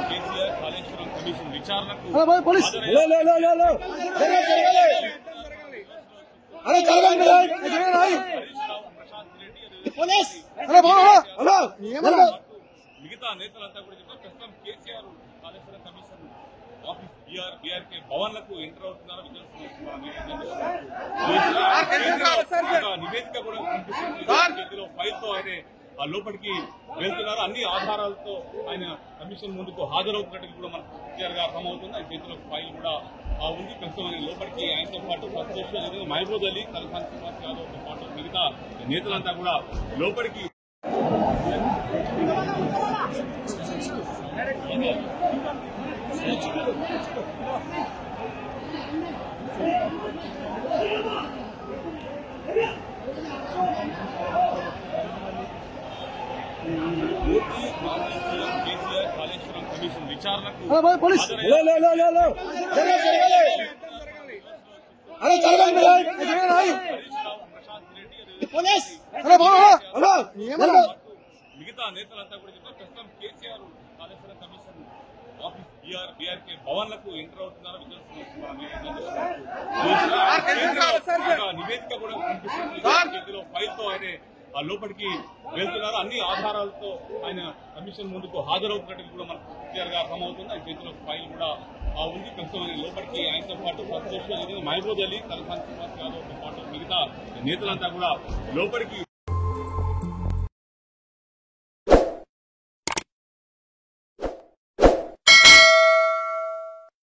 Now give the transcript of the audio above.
KCR Kaleshwaram commission విచారణకు మిగతా నేతలంతా కూడా చెప్పారు. ప్రస్తుతం KCR Kaleshwaram commission office BRK భవన్లకు ఎంటర్ అవుతున్నారు. నివేదిక కూడా కనిపిస్తుంది. ఫైల్ తో ఆయన లోపలికి వెళ్తున్నారు. అన్ని ఆధారాలతో ఆయన కమిషన్ ముందుకు హాజరవుతున్నట్టు కూడా మనకు క్లియర్ గా అర్థమవుతుంది. ఆయన చేతిలో ఫైల్ కూడా ఉంది. ప్రస్తుతం ఆయన లోపలికి ఆయనతో పాటు ఫస్ట్ మహబూబ్ అలీ, తలసాని శ్రీనివాస్ యాదవ్ తో పాటు మిగతా నేతలంతా కూడా లోపలికి కేసీఆర్ కాళేశ్వరం కమిషన్ విచారణకు మిగతా నేతలంతా కూడా చెప్పారు. ప్రస్తుతం KCR Kaleshwaram commission office BRK భవన్లకు ఎంటర్ అవుతున్నారు. నివేదిక కూడా కనిపిస్తుంది. ఫైల్ తో ఆయన లోపలికి వెళ్తున్నారు. అన్ని ఆధారాలతో ఆయన కమిషన్ ముందుకు హాజరవుతున్నట్టు కూడా మనకు క్లియర్ గా అర్థమవుతుంది. ఆయన చేతిలో ఫైల్ కూడా ఉంది. ప్రస్తుతం లోపలికి ఆయనతో పాటు ఫస్ట్ మహబూబ్ అలీ, తలసాని శ్రీనివాస్ యాదవ్ తో పాటు మిగతా నేతలంతా కూడా లోపలికి